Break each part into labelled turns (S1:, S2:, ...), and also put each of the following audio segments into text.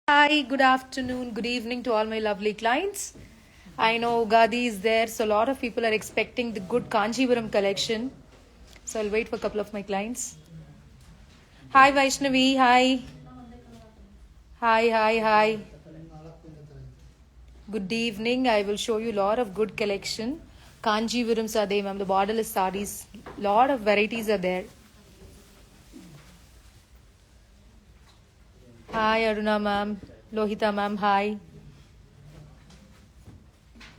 S1: Hi, good afternoon, good evening to all my lovely clients. I know Ugadi is there, so a lot of people are expecting the good Kanjivaram collection. So I'll wait for a couple of my clients. Hi, Vaishnavi. Hi. Hi. Good evening. I will show you a lot of good collection. Kanjivarams are there, ma'am. The borderless sarees. Lot of varieties are there. Hi, Aruna ma'am. Lohita ma'am. Hi.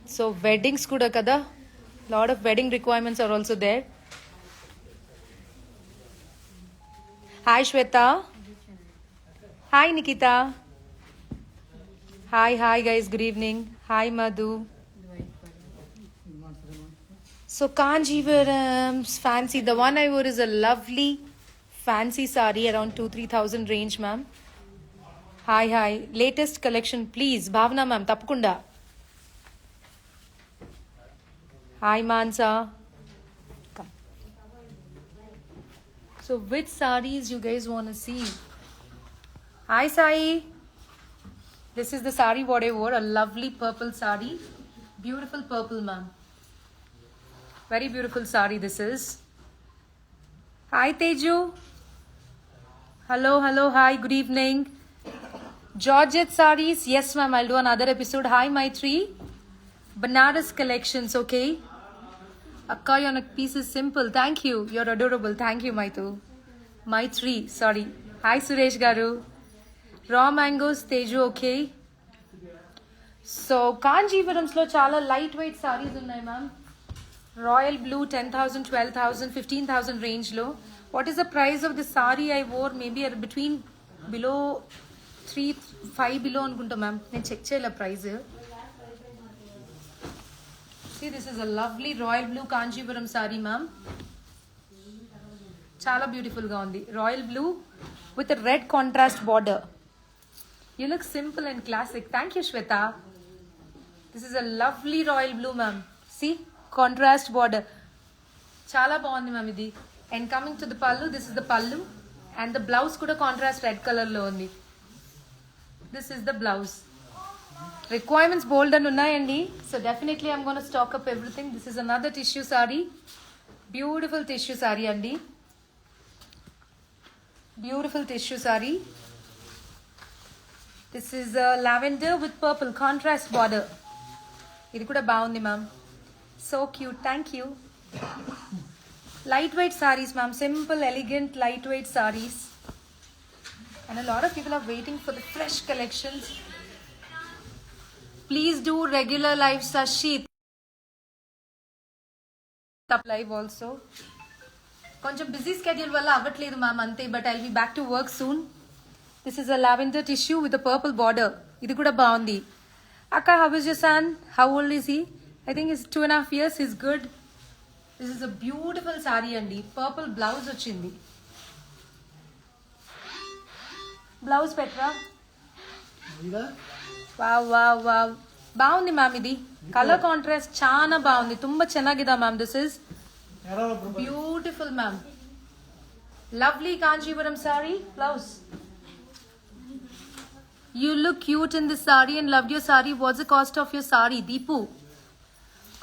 S1: So weddings kuda kada. Lot of wedding requirements are also there. Hi, Shweta. Hi, Nikita. Hi, guys. Good evening. Hi, Madhu. So, Kanjivaram's fancy. The one I wore is a lovely fancy sari around 2-3,000 range, ma'am. Hi. Latest collection, please. Bhavna, ma'am. Tapakunda. Hi, Mansa. Come. So, which saris you guys want to see? Hi, Sai. This is the sari what I wore. A lovely purple sari. Beautiful purple, ma'am. Very beautiful sari this is. Hi Teju. Hello. Hi, good evening. Georgette saris. Yes, ma'am. I'll do another episode. Hi, Maitri. Banaras collections, okay? Akka, your piece is simple. Thank you. You're adorable. Thank you, Maitu. Maitri, sorry. Hi, Suresh Garu. Raw mangoes, Teju, okay? So, Kanjivaramslo chala lightweight saris unnai, ma'am. Royal blue 10,000, 12,000, 15,000 range low. What is the price of the sari I wore? Maybe between below 3, 5 below anukunta ma'am. Nenu check cheyala price. See, this is a lovely royal blue Kanjivaram sari, ma'am. Chala beautiful ga undi. Royal blue with a red contrast border. You look simple and classic. Thank you, Shweta. This is a lovely royal blue, ma'am. See, contrast border. Chala baundi, ma'am, idi. And coming to the pallu, this is the pallu. And the blouse kuda contrast red color lo undi. This is the blouse. Requirements bold and unnayandi. So definitely I'm going to stock up everything. This is another tissue sari. Beautiful tissue sari andi. Beautiful tissue sari. This is lavender with purple contrast border. Idi kuda baundi, ma'am. So cute. Thank you. Lightweight saris, ma'am. Simple, elegant, lightweight saris. And a lot of people are waiting for the fresh collections. Please do regular live Sashi. Live also. కొంచెం busy schedule వల్ల అవ్వట్లేదు ma'am అంతే but I'll be back to work soon. This is a lavender tissue with a purple border. ఇది కూడా బాగుంది. అక్క, how is your son? How old is he? I think is 2.5 years. Is good. This is a beautiful sorry అండి. Purple blouse వచ్చింది. Blouse పెట్టరా? Wow బాగుంది ma'am. ఇది colour contrast చాలా బాగుంది. ತುಂಬಾ ಚೆನ್ನಾಗಿದೆ ma'am. This is beautiful ma'am. Lovely Kanchipuram sorry blouse. You look cute in this saree and loved your saree. What's the cost of your saree? Deepu.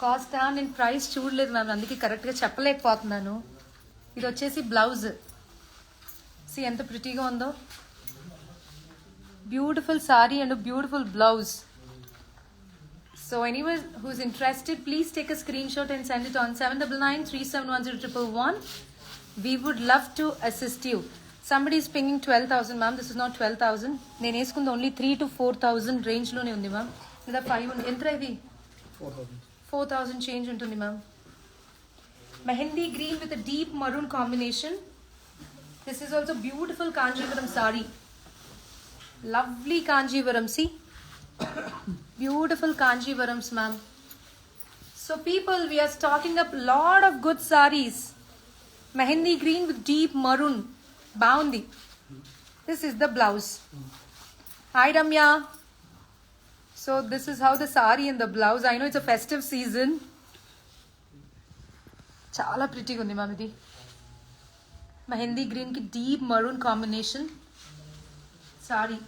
S1: Cost నేను price చూడలేదు ma'am, అందుకే కరెక్ట్గా చెప్పలేకపోతున్నాను. ఇది వచ్చేసి బ్లౌజ్. సి ఎంత ప్రిటీగా ఉందో. Beautiful sorry and beautiful blouse. So anyone who's interested, please take a screenshot and send it on 7993710111. We would love to assist you. Somebody is pinging 12,000, ma'am. This is not 12,000. నేను వేసుకుంది only 3 to 4,000 range లోనే ఉంది ma'am. లేదా 5 ఉంది. ఎంత ఇది? 4,000 change ఉంటుంది ma'am. Mehndi green with a deep maroon combination. This is also beautiful Kanjivaram saree. Lovely Kanjivaram. See? Beautiful Kanjivarams, ma'am. So people, we are stocking up lot of good sarees. Mehendi green with deep maroon. Baundi. This is the blouse. Hi Ramya. So this is how the saree and the blouse. I know it's a festive season. Chala pretty gundi ma'am idi. Mehendi green ki deep maroon combination saree.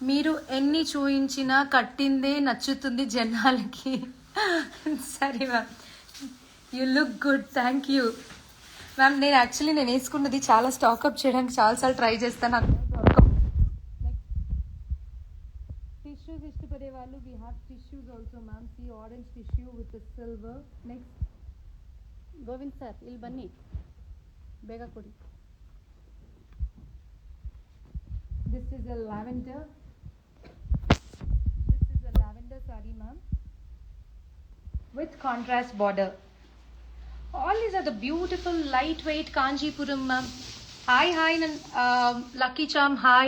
S1: మీరు ఎన్ని చూయించినా కట్టిందే నచ్చుతుంది జనాలకి. సరే ma'am, you look good, thank you ma'am. నేను actually నేను వేసుకున్నది చాలా stock up చేయడానికి చాలాసార్లు ట్రై చేస్తాను, అక్కడ దొరకవు. టిష్యూస్ ఇష్టపడే వాళ్ళు we have tissues also ma'am. See orange tissue with silver. Next
S2: Govind sir ಇಲ್ಲಿ ಬನ್ನಿ, ಬೇಗ ಕೊಡಿ.
S1: this is a lavender. This is a lavender saree ma'am with contrast border. All these are the beautiful lightweight Kanjipuram ma'am. Hi Lucky Charm, hi,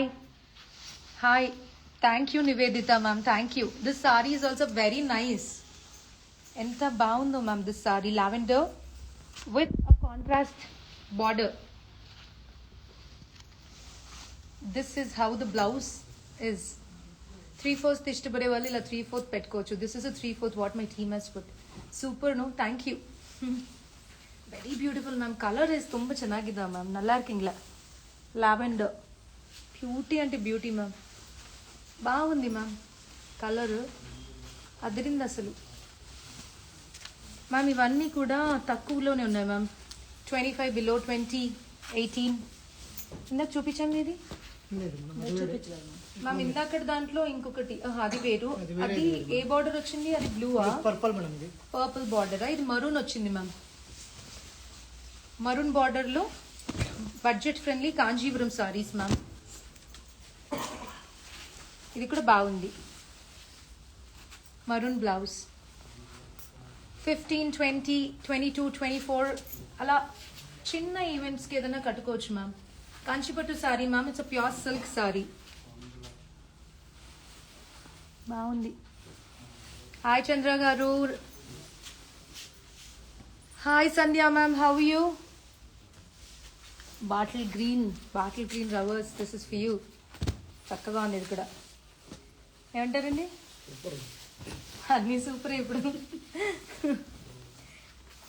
S1: thank you Nivedita ma'am, thank you. This saree is also very nice. Enta baundo ma'am this saree, lavender with a contrast border. This is how the blouse is. 3/4 ఇష్టపడే వాళ్ళు ఇలా 3/4 పెట్టుకోవచ్చు. This is a 3/4 what my team has put. Super, no, thank you. Very beautiful ma'am. Color is ತುಂಬ ಚೆನ್ನಾಗಿದೆ ma'am. நல்லா இருக்குங்களா? Lavender. Beauty అంటే beauty ma'am. బాగుంది మ్యామ్ కలర్, అదిరింది అసలు మ్యామ్. ఇవన్నీ కూడా తక్కువలోనే ఉన్నాయి మ్యామ్. 25 బిలో, 20, 18. ఇందాక చూపించాము ఇది మ్యామ్. ఇందాక దాంట్లో ఇంకొకటి అది వేరు. అది ఏ బార్డర్ వచ్చింది? అది బ్లూవా?
S3: Purple madam. ఇది
S1: పర్పుల్ బార్డరా? ఇది మరూన్ వచ్చింది మ్యామ్. మరూన్ బార్డర్ లో budget friendly Kanchipuram saris ma'am. ఇది కూడా బాగుంది. మరూన్ బ్లౌజ్ 15, 20, 22, 24 అలా చిన్న ఈవెంట్స్కి ఏదైనా కట్టుకోవచ్చు ma'am. Kanchipattu sari ma'am. It's a pure silk sari. బాగుంది. Hi Chandra garu. Hi Sandhya ma'am, how you? Bottle green రవర్స్, దిస్ ఇస్ ఫర్ యూ. చక్కగా ఉంది ఇది కూడా. ఏమంటారండి? అన్నీ సూపర్ ఇప్పుడు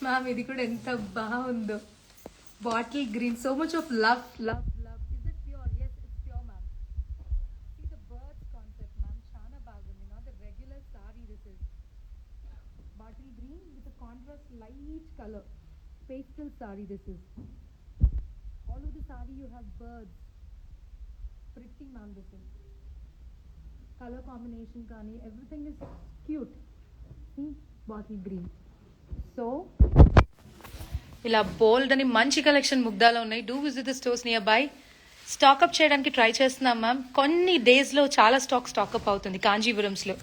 S1: మ్యామ్. ఇది కూడా ఎంత బాగుందో. Bottle green, so much of love. Is it pure? yes it's pure ma'am. See the birds concept ma'am, చాలా బాగుంది. not the regular saree, this is bottle green with a contrast light color pastel saree. This is all of the saree you have birds. Pretty ma'am. This is color combination కానీ everything is cute. See bottle green. So ఇలా బోల్డ్ అని మంచి collection ముగ్ధాలో ఉన్నాయి. Do visit the stores near by. Stock up చేయడానికి try చేస్తున్నాం ma'am. కొన్ని డేస్లో చాలా స్టాకప్ అవుతుంది కాంజీవరంస్లో.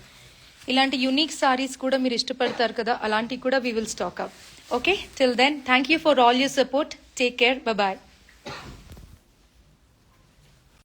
S1: ఇలాంటి యూనిక్ సారీస్ కూడా మీరు ఇష్టపడతారు కదా, అలాంటివి కూడా we will stock up. Okay, till then thank you for all your support. Take care, bye.